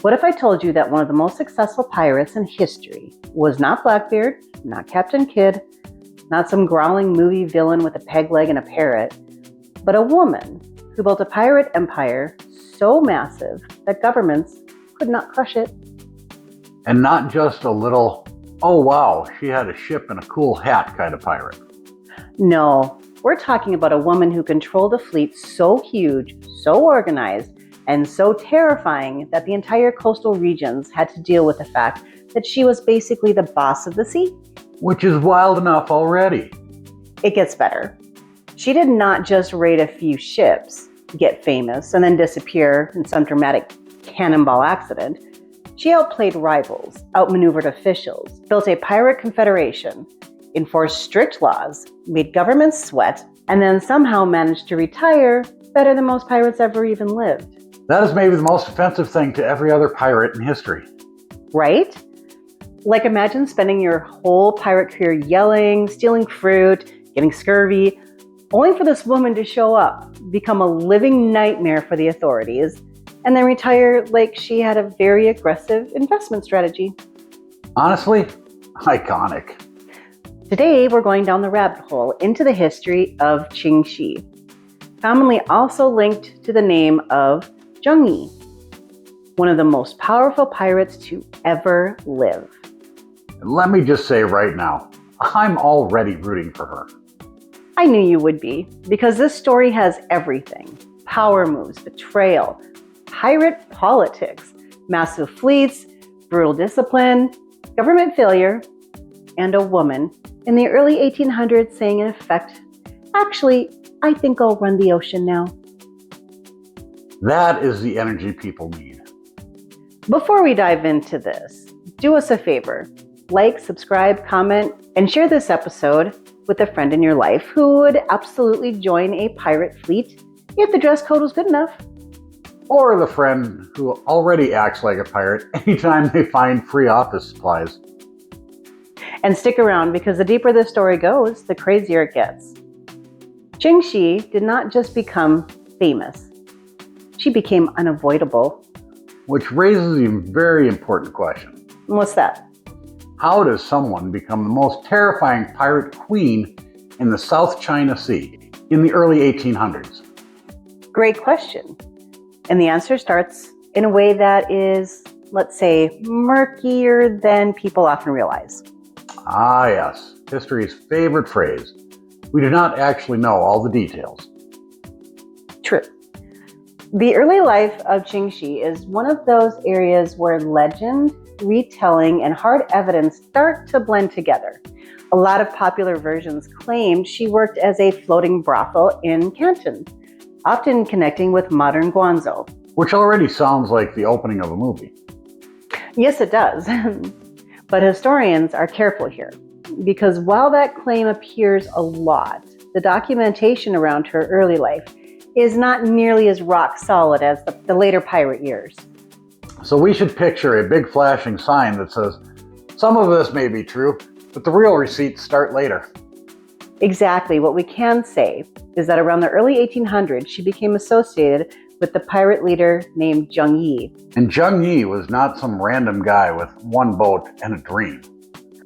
What if I told you that one of the most successful pirates in history was not Blackbeard, not Captain Kidd, not some growling movie villain with a peg leg and a parrot, but a woman who built a pirate empire so massive that governments could not crush it? And not just a little, oh wow, she had a ship and a cool hat kind of pirate. No, we're talking about a woman who controlled a fleet so huge, so organized, and so terrifying that the entire coastal regions had to deal with the fact that she was basically the boss of the sea. Which is wild enough already. It gets better. She did not just raid a few ships, get famous, and then disappear in some dramatic cannonball accident. She outplayed rivals, outmaneuvered officials, built a pirate confederation, enforced strict laws, made governments sweat, and then somehow managed to retire better than most pirates ever even lived. That is maybe the most offensive thing to every other pirate in history. Right? Like imagine spending your whole pirate career yelling, stealing fruit, getting scurvy, only for this woman to show up, become a living nightmare for the authorities, and then retire like she had a very aggressive investment strategy. Honestly, iconic. Today, we're going down the rabbit hole into the history of Ching Shih, commonly also linked to the name of Zheng Yi, one of the most powerful pirates to ever live. And let me just say right now, I'm already rooting for her. I knew you would be, because this story has everything. Power moves, betrayal, pirate politics, massive fleets, brutal discipline, government failure, and a woman in the early 1800s saying in effect, actually, I think I'll run the ocean now. That is the energy people need. Before we dive into this, do us a favor. Like, subscribe, comment, and share this episode with a friend in your life who would absolutely join a pirate fleet if the dress code was good enough. Or the friend who already acts like a pirate anytime they find free office supplies. And stick around, because the deeper this story goes, the crazier it gets. Ching Shih did not just become famous. She became unavoidable. Which raises a very important question. What's that? How does someone become the most terrifying pirate queen in the South China Sea in the early 1800s? Great question. And the answer starts in a way that is, let's say, murkier than people often realize. Ah yes, history's favorite phrase. We do not actually know all the details. True. The early life of Ching Shih is one of those areas where legend, retelling, and hard evidence start to blend together. A lot of popular versions claimed she worked as a floating brothel in Canton, often connecting with modern Guangzhou. Which already sounds like the opening of a movie. Yes, it does. But historians are careful here, because while that claim appears a lot, the documentation around her early life is not nearly as rock solid as the later pirate years. So we should picture a big flashing sign that says, some of this may be true, but the real receipts start later. Exactly. What we can say is that around the early 1800s, she became associated with the pirate leader named Zheng Yi. And Zheng Yi was not some random guy with one boat and a dream.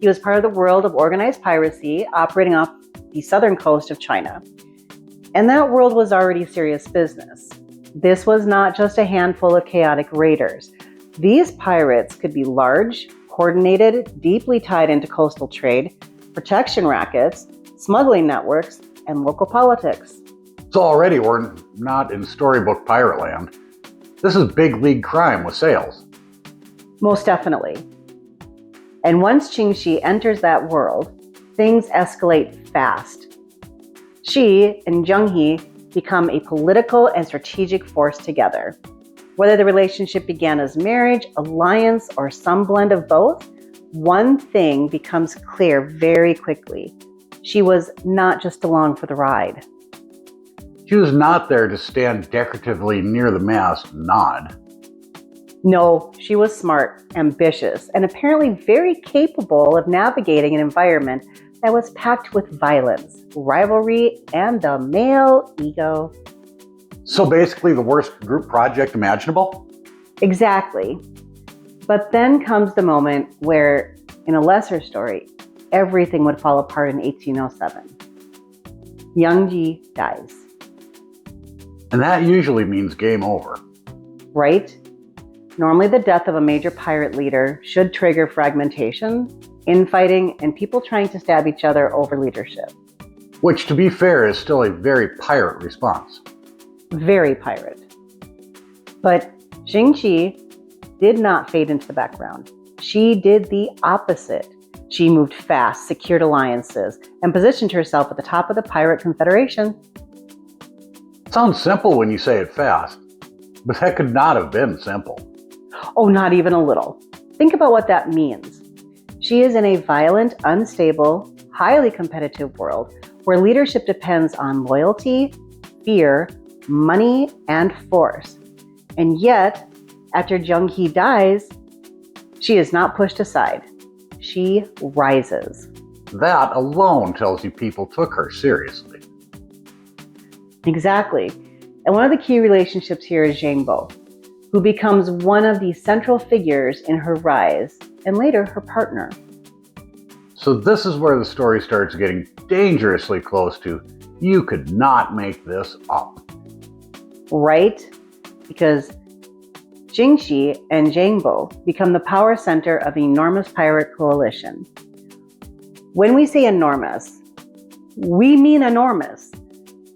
He was part of the world of organized piracy operating off the southern coast of China. And that world was already serious business. This was not just a handful of chaotic raiders. These pirates could be large, coordinated, deeply tied into coastal trade, protection rackets, smuggling networks, and local politics. So already we're not in storybook pirate land. This is big league crime with sails. Most definitely. And once Ching Shih enters that world, things escalate fast. She and Zheng Yi become a political and strategic force together. Whether the relationship began as marriage, alliance, or some blend of both, one thing becomes clear very quickly. She was not just along for the ride. She was not there to stand decoratively near the mast and nod. No, she was smart, ambitious, and apparently very capable of navigating an environment that was packed with violence, rivalry, and the male ego. So basically the worst group project imaginable? Exactly. But then comes the moment where, in a lesser story, everything would fall apart in 1807. Zheng Yi dies. And that usually means game over. Right? Normally the death of a major pirate leader should trigger fragmentation, infighting, and people trying to stab each other over leadership. Which, to be fair, is still a very pirate response. Very pirate. But Ching Shih did not fade into the background. She did the opposite. She moved fast, secured alliances, and positioned herself at the top of the pirate confederation. Sounds simple when you say it fast, but that could not have been simple. Oh, not even a little. Think about what that means. She is in a violent, unstable, highly competitive world where leadership depends on loyalty, fear, money, and force. And yet, after Zheng Yi dies, she is not pushed aside. She rises. That alone tells you people took her seriously. Exactly. And one of the key relationships here is Zheng Yi, who becomes one of the central figures in her rise, and later her partner. So this is where the story starts getting dangerously close to, you could not make this up. Right? Because Ching Shih and Zheng Yi become the power center of an enormous pirate coalition. When we say enormous, we mean enormous.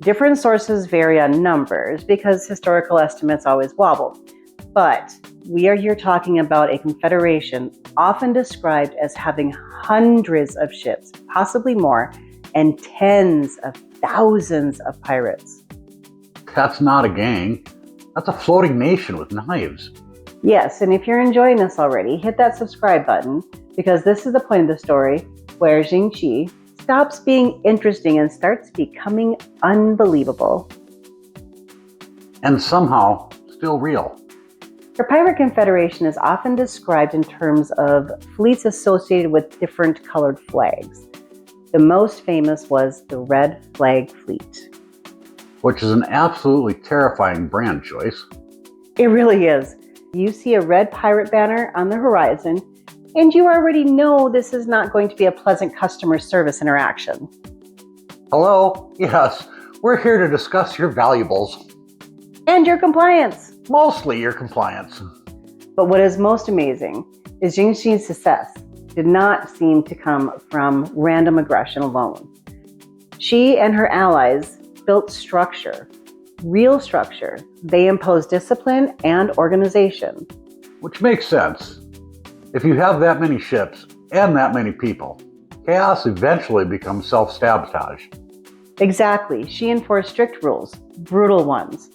Different sources vary on numbers because historical estimates always wobble. But we are here talking about a confederation often described as having hundreds of ships, possibly more, and tens of thousands of pirates. That's not a gang. That's a floating nation with knives. Yes, and if you're enjoying this already, hit that subscribe button because this is the point of the story where Ching Shih stops being interesting and starts becoming unbelievable. And somehow still real. The pirate confederation is often described in terms of fleets associated with different colored flags. The most famous was the Red Flag Fleet. Which is an absolutely terrifying brand choice. It really is. You see a red pirate banner on the horizon, and you already know this is not going to be a pleasant customer service interaction. Hello? Yes, we're here to discuss your valuables. And your compliance. Mostly your compliance. But what is most amazing is Ching Shih's success did not seem to come from random aggression alone. She and her allies built structure, real structure. They imposed discipline and organization. Which makes sense. If you have that many ships and that many people, chaos eventually becomes self-sabotage. Exactly. She enforced strict rules, brutal ones.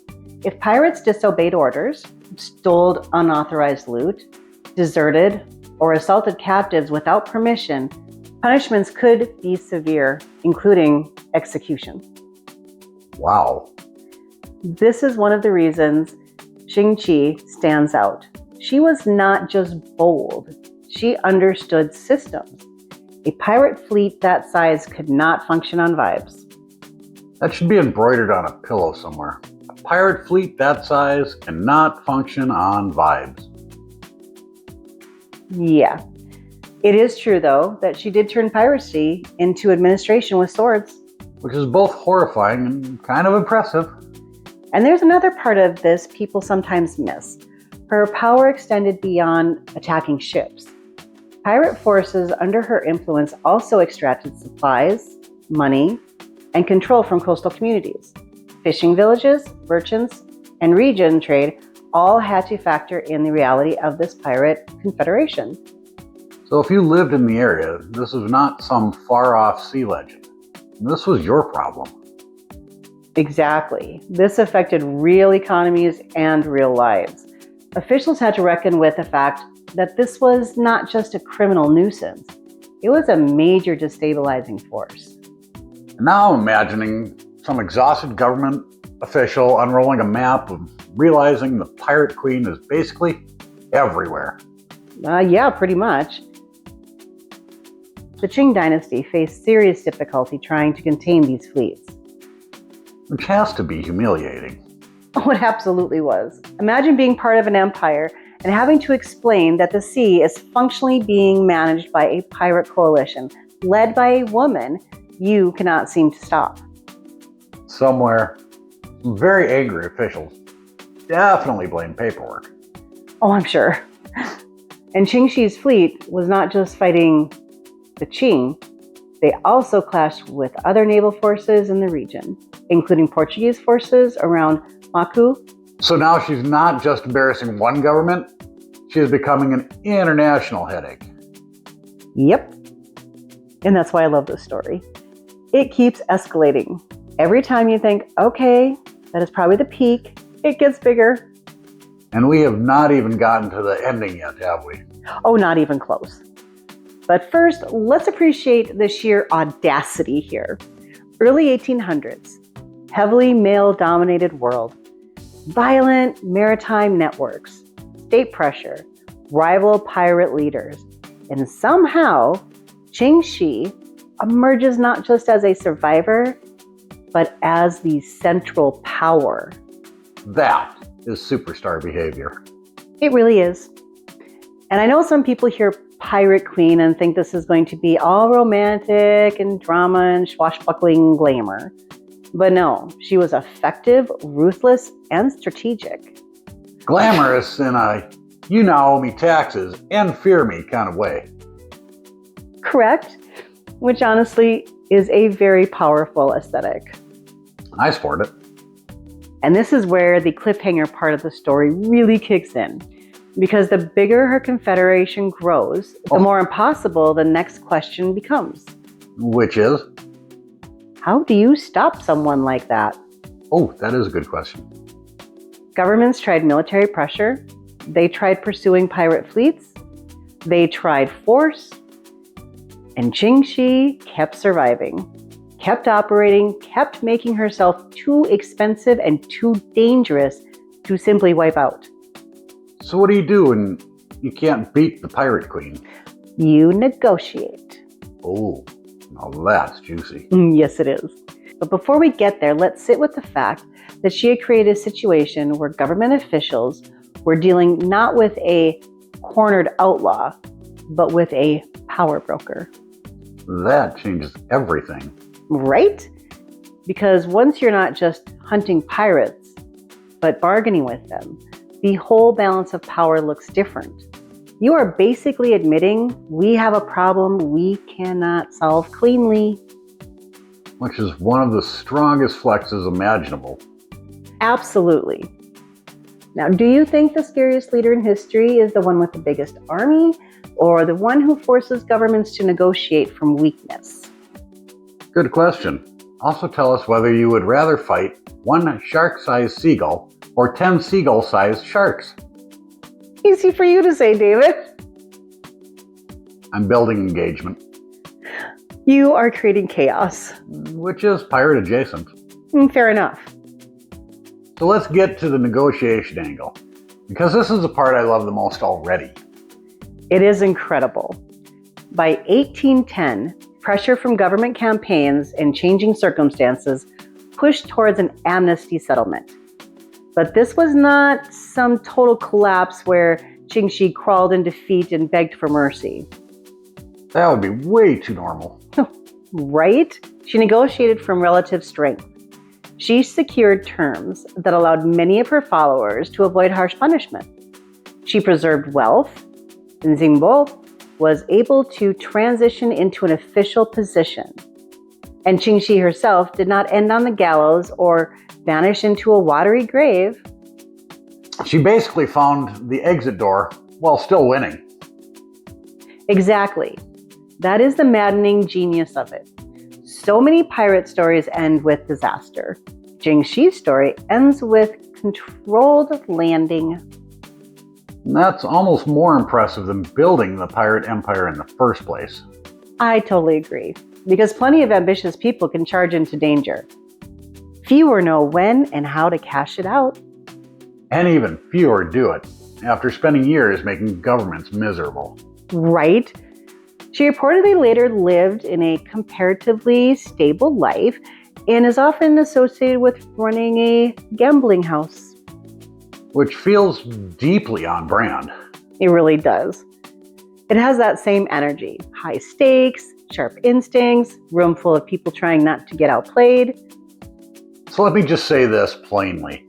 If pirates disobeyed orders, stole unauthorized loot, deserted, or assaulted captives without permission, punishments could be severe, including execution. Wow. This is one of the reasons Ching Shih stands out. She was not just bold, she understood systems. A pirate fleet that size could not function on vibes. That should be embroidered on a pillow somewhere. A pirate fleet that size cannot function on vibes. Yeah. It is true, though, that she did turn piracy into administration with swords. Which is both horrifying and kind of impressive. And there's another part of this people sometimes miss. Her power extended beyond attacking ships. Pirate forces under her influence also extracted supplies, money, and control from coastal communities. Fishing villages, merchants, and region trade all had to factor in the reality of this pirate confederation. So if you lived in the area, this was not some far-off sea legend. This was your problem. Exactly. This affected real economies and real lives. Officials had to reckon with the fact that this was not just a criminal nuisance. It was a major destabilizing force. Now I'm imagining some exhausted government official unrolling a map and realizing the pirate queen is basically everywhere. Yeah, pretty much. The Qing dynasty faced serious difficulty trying to contain these fleets. Which has to be humiliating. Oh, it absolutely was. Imagine being part of an empire and having to explain that the sea is functionally being managed by a pirate coalition led by a woman you cannot seem to stop. Somewhere, some very angry officials definitely blame paperwork. Oh, I'm sure. And Ching Shih's fleet was not just fighting the Qing, they also clashed with other naval forces in the region, including Portuguese forces around Macu. So now she's not just embarrassing one government, she is becoming an international headache. Yep. And that's why I love this story. It keeps escalating. Every time you think, okay, that is probably the peak, it gets bigger. And we have not even gotten to the ending yet, have we? Oh, not even close. But first, let's appreciate the sheer audacity here. Early 1800s, heavily male-dominated world, violent maritime networks, state pressure, rival pirate leaders, and somehow Ching Shih emerges not just as a survivor, but as the central power. That is superstar behavior. It really is. And I know some people hear Pirate Queen and think this is going to be all romantic and drama and swashbuckling glamour. But no, she was effective, ruthless, and strategic. Glamorous in a you now owe me taxes and fear me kind of way. Correct, which honestly is a very powerful aesthetic. I support it. And this is where the cliffhanger part of the story really kicks in. Because the bigger her confederation grows, the more impossible the next question becomes. Which is? How do you stop someone like that? Oh, that is a good question. Governments tried military pressure. They tried pursuing pirate fleets. They tried force. And Ching Shih kept surviving, kept operating, kept making herself too expensive and too dangerous to simply wipe out. So what do you do when you can't beat the Pirate Queen? You negotiate. Oh, now that's juicy. Yes, it is. But before we get there, let's sit with the fact that she had created a situation where government officials were dealing not with a cornered outlaw, but with a power broker. That changes everything. Right? Because once you're not just hunting pirates, but bargaining with them, the whole balance of power looks different. You are basically admitting we have a problem we cannot solve cleanly. Which is one of the strongest flexes imaginable. Absolutely. Now, do you think the scariest leader in history is the one with the biggest army, or the one who forces governments to negotiate from weakness? Good question. Also tell us whether you would rather fight one shark-sized seagull or 10 seagull-sized sharks. Easy for you to say, David. I'm building engagement. You are creating chaos. Which is pirate adjacent. Fair enough. So let's get to the negotiation angle, because this is the part I love the most already. It is incredible. By 1810, pressure from government campaigns and changing circumstances pushed towards an amnesty settlement. But this was not some total collapse where Ching Shih crawled in defeat and begged for mercy. That would be way too normal. Right? She negotiated from relative strength. She secured terms that allowed many of her followers to avoid harsh punishment. She preserved wealth, and Zheng Yi was able to transition into an official position. And Ching Shih herself did not end on the gallows or vanish into a watery grave. She basically found the exit door while still winning. Exactly. That is the maddening genius of it. So many pirate stories end with disaster. Ching Shih's story ends with controlled landing. And that's almost more impressive than building the pirate empire in the first place. I totally agree, because plenty of ambitious people can charge into danger. Fewer know when and how to cash it out. And even fewer do it, after spending years making governments miserable. Right? She reportedly later lived in a comparatively stable life and is often associated with running a gambling house. which feels deeply on brand. It really does. It has that same energy. High stakes, sharp instincts, room full of people trying not to get outplayed. So let me just say this plainly.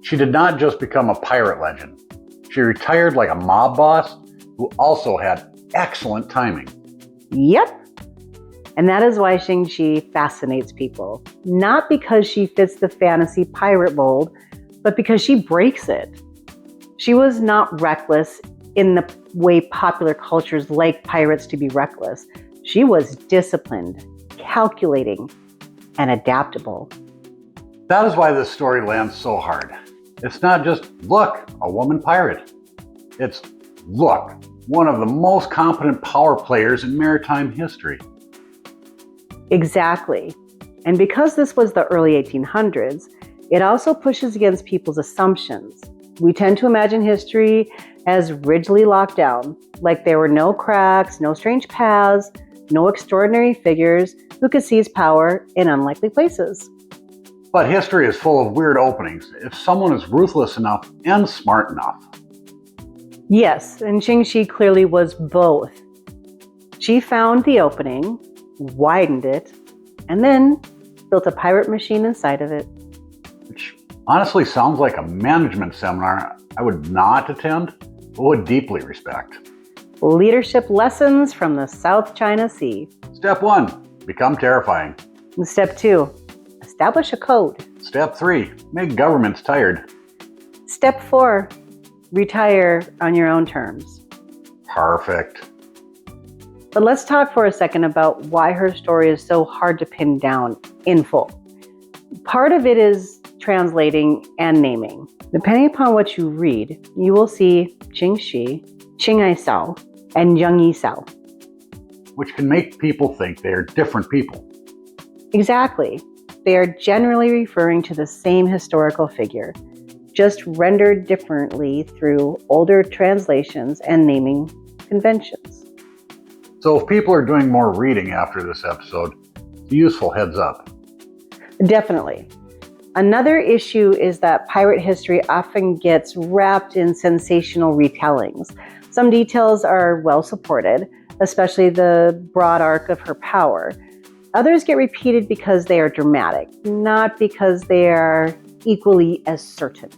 She did not just become a pirate legend. She retired like a mob boss who also had excellent timing. Yep. And that is why Ching Shih fascinates people. Not because she fits the fantasy pirate mold, but because she breaks it. She was not reckless in the way popular cultures like pirates to be reckless. She was disciplined, calculating, and adaptable. That is why this story lands so hard. It's not just, look, a woman pirate. It's, look, one of the most competent power players in maritime history. Exactly. And because this was the early 1800s, it also pushes against people's assumptions. We tend to imagine history as rigidly locked down, like there were no cracks, no strange paths, no extraordinary figures who could seize power in unlikely places. But history is full of weird openings if someone is ruthless enough and smart enough. Yes, and Ching Shih clearly was both. She found the opening, widened it, and then built a pirate machine inside of it. Which honestly sounds like a management seminar I would not attend, but would deeply respect. Leadership lessons from the South China Sea. Step 1, become terrifying. And Step 2, establish a code. Step 3, make governments tired. Step 4, retire on your own terms. Perfect. But let's talk for a second about why her story is so hard to pin down in full. Part of it is translating and naming. Depending upon what you read, you will see Ching Shih, Qing Ai Sao, and Zheng Yi Sao. Which can make people think they are different people. Exactly. They are generally referring to the same historical figure, just rendered differently through older translations and naming conventions. So if people are doing more reading after this episode, it's a useful heads up. Definitely. Another issue is that pirate history often gets wrapped in sensational retellings. Some details are well supported, especially the broad arc of her power. Others get repeated because they are dramatic, not because they are equally as certain.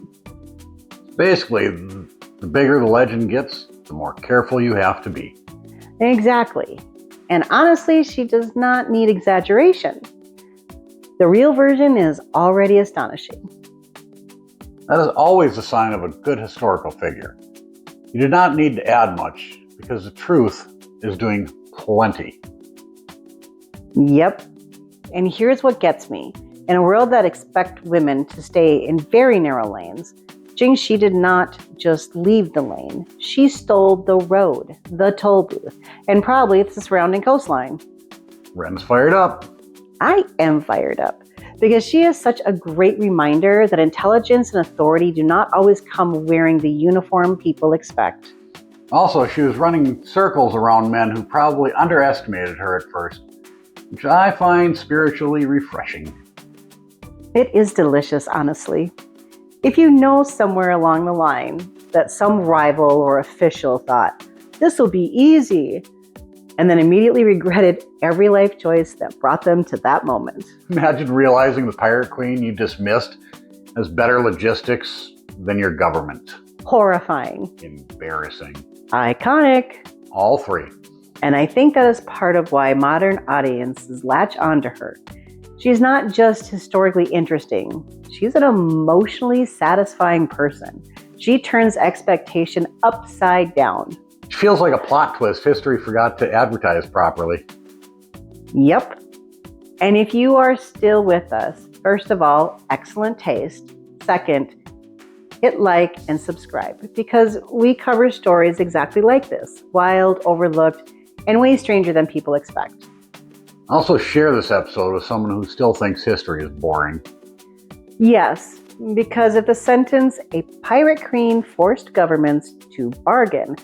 Basically, the bigger the legend gets, the more careful you have to be. Exactly. And honestly, she does not need exaggeration. The real version is already astonishing. That is always a sign of a good historical figure. You do not need to add much because the truth is doing plenty. Yep. And here's what gets me. In a world that expects women to stay in very narrow lanes, Ching Shih did not just leave the lane. She stole the road, the toll booth, and probably the surrounding coastline. Ren's fired up. I am fired up because she is such a great reminder that intelligence and authority do not always come wearing the uniform people expect. Also, she was running circles around men who probably underestimated her at first, which I find spiritually refreshing. It is delicious, honestly. If you know somewhere along the line that some rival or official thought, this will be easy, and then immediately regretted every life choice that brought them to that moment. Imagine realizing the pirate queen you dismissed has better logistics than your government. Horrifying. Embarrassing. Iconic. All three. And I think that is part of why modern audiences latch onto her. She's not just historically interesting. She's an emotionally satisfying person. She turns expectation upside down. It feels like a plot twist history forgot to advertise properly. Yep. And if you are still with us, first of all, excellent taste. Second, hit like and subscribe because we cover stories exactly like this, wild, overlooked, and way stranger than people expect. Also share this episode with someone who still thinks history is boring. Yes, because if the sentence, "a pirate queen forced governments to bargain,"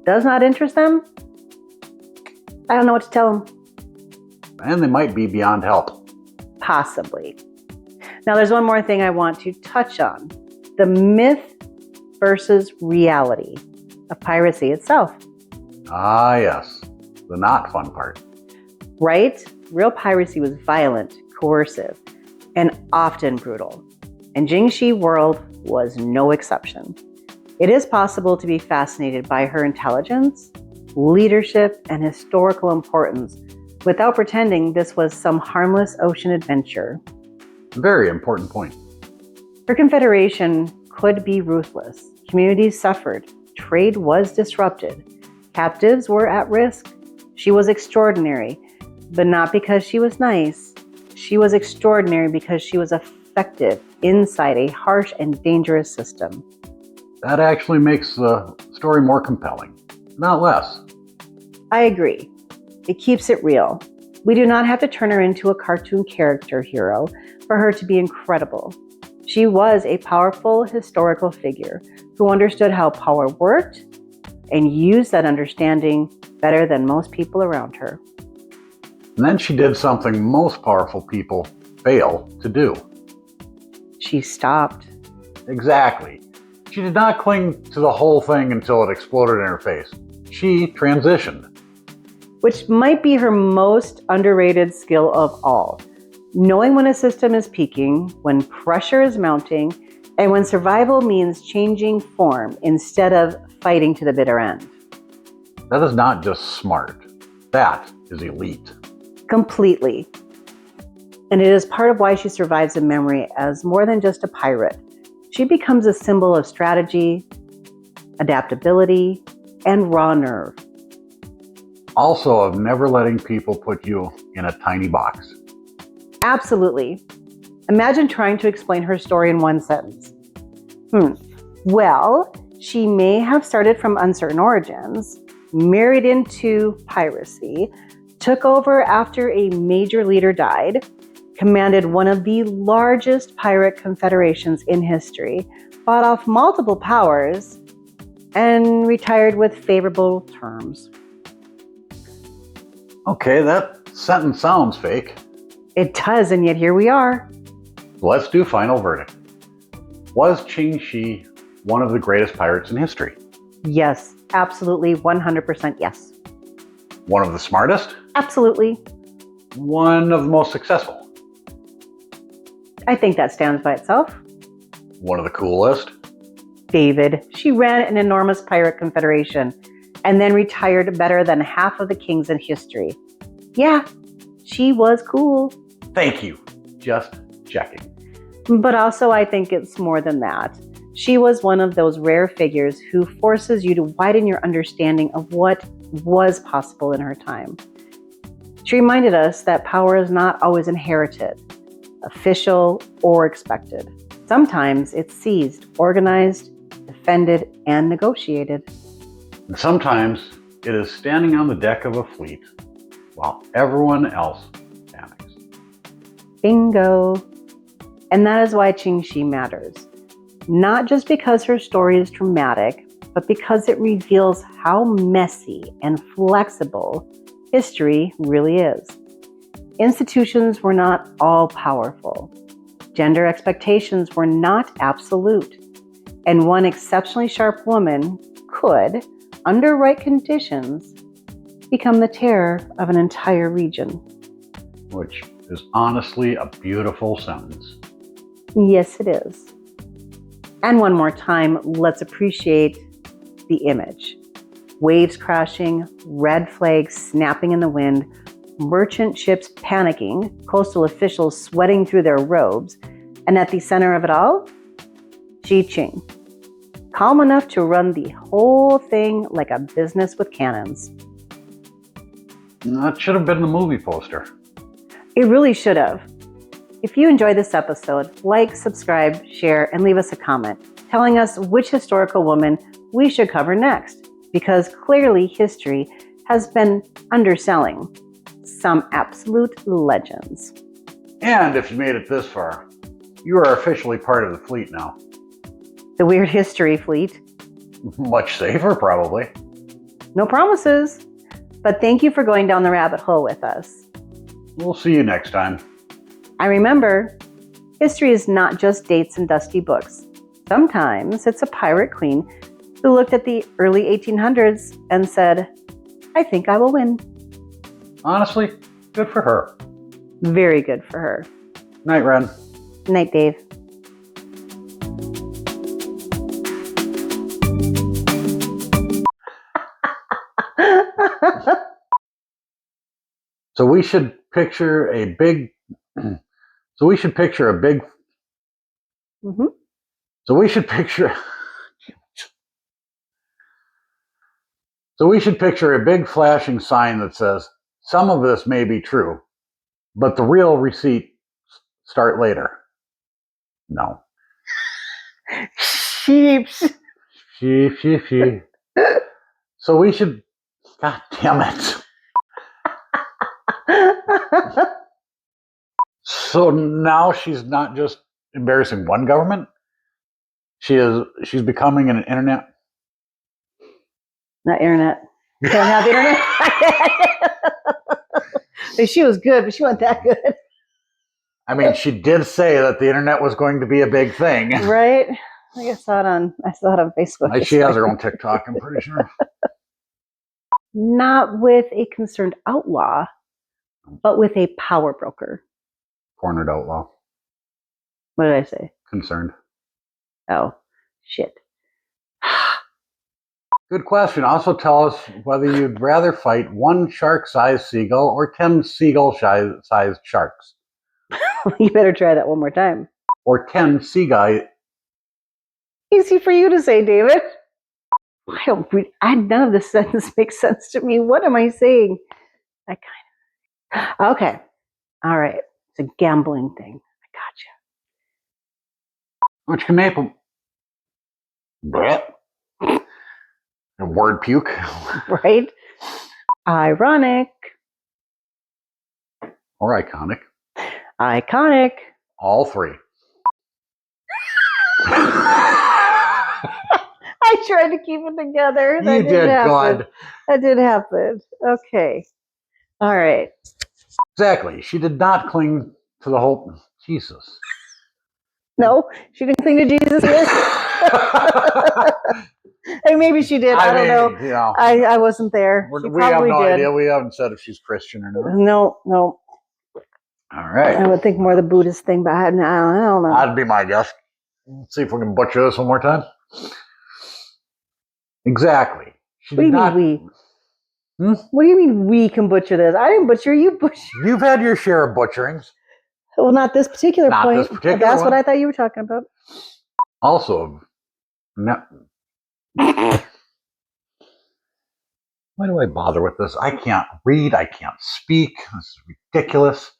does not interest them, I don't know what to tell them. And they might be beyond help. Possibly. Now there's one more thing I want to touch on. The myth versus reality of piracy itself. Ah, yes. The not fun part. Right? Real piracy was violent, coercive, and often brutal. And Ching Shih world was no exception. It is possible to be fascinated by her intelligence, leadership, and historical importance without pretending this was some harmless ocean adventure. Very important point. Her confederation could be ruthless. Communities suffered. Trade was disrupted. Captives were at risk. She was extraordinary, but not because she was nice. She was extraordinary because she was effective inside a harsh and dangerous system. That actually makes the story more compelling, not less. I agree. It keeps it real. We do not have to turn her into a cartoon character hero for her to be incredible. She was a powerful historical figure who understood how power worked and used that understanding better than most people around her. And then she did something most powerful people fail to do. She stopped. Exactly. She did not cling to the whole thing until it exploded in her face. She transitioned. Which might be her most underrated skill of all. Knowing when a system is peaking, when pressure is mounting, and when survival means changing form instead of fighting to the bitter end. That is not just smart. That is elite. Completely. And it is part of why she survives in memory as more than just a pirate. She becomes a symbol of strategy, adaptability, and raw nerve. Also of never letting people put you in a tiny box. Absolutely. Imagine trying to explain her story in one sentence. Well, she may have started from uncertain origins, married into piracy, took over after a major leader died, commanded one of the largest pirate confederations in history, fought off multiple powers, and retired with favorable terms. Okay, that sentence sounds fake. It does, and yet here we are. Let's do final verdict. Was Ching Shih one of the greatest pirates in history? Yes, absolutely, 100% yes. One of the smartest? Absolutely. One of the most successful? I think that stands by itself. One of the coolest? David, she ran an enormous pirate confederation and then retired better than half of the kings in history. Yeah, she was cool. Thank you. Just checking. But also, I think it's more than that. She was one of those rare figures who forces you to widen your understanding of what was possible in her time. She reminded us that power is not always inherited, official, or expected. Sometimes it's seized, organized, defended, and negotiated. And sometimes it is standing on the deck of a fleet while everyone else panics. Bingo. And that is why Ching Shih matters. Not just because her story is dramatic, but because it reveals how messy and flexible history really is. Institutions were not all powerful. Gender expectations were not absolute. And one exceptionally sharp woman could, under right conditions, become the terror of an entire region. Which is honestly a beautiful sentence. Yes, it is. And one more time, let's appreciate the image. Waves crashing, red flags snapping in the wind, merchant ships panicking, coastal officials sweating through their robes, and at the center of it all, Qing. Calm enough to run the whole thing like a business with cannons. That should have been the movie poster. It really should have. If you enjoyed this episode, like, subscribe, share, and leave us a comment telling us which historical woman we should cover next, because clearly history has been underselling some absolute legends. And if you made it this far, you are officially part of the fleet now. The Weird History Fleet. Much safer, probably. No promises, but thank you for going down the rabbit hole with us. We'll see you next time. And remember, history is not just dates and dusty books. Sometimes it's a pirate queen who looked at the early 1800s and said, I think I will win. Honestly, good for her. Very good for her. Night, Ren. Night, Dave. So we should picture a big. So we should picture a big. Mm-hmm. So we should picture. So we should picture a big flashing sign that says, "Some of this may be true, but the real receipt start later." No. Sheeps. She. So we should. God damn it. So now she's not just embarrassing one government. She's becoming an internet. Not internet. Can't have internet. She was good, but she wasn't that good. I mean, she did say that the internet was going to be a big thing. Right? I saw it on Facebook. She has her own TikTok, I'm pretty sure. Not with a concerned outlaw, but with a power broker. Cornered outlaw. What did I say? Concerned. Oh, shit. Good question. Also tell us whether you'd rather fight one shark-sized seagull or 10 seagull-sized sharks. You better try that one more time. Or 10 seagull. Easy for you to say, David. None of this sentence makes sense to me. What am I saying? Okay. All right. It's a gambling thing. I Which can make them. A word puke. Right? Ironic. Or iconic. Iconic. All three. I tried to keep it together. You did good. That did happen. Okay. All right. Exactly. She did not cling to the whole. Jesus. No, she didn't cling to Jesus either. And maybe she did. I don't know. You know, I wasn't there. We have no idea. We haven't said if she's Christian or not. No. All right. I would think more the Buddhist thing, but I don't know. That'd be my guess. Let's see if we can butcher this one more time. Exactly. What do you mean we? What do you mean we can butcher this? I didn't butcher, you butcher. You've had your share of butcherings. Well, not this particular point. This particular That's one. what I thought you were talking about. Also, no. Why do I bother with this? I can't read. I can't speak. This is ridiculous.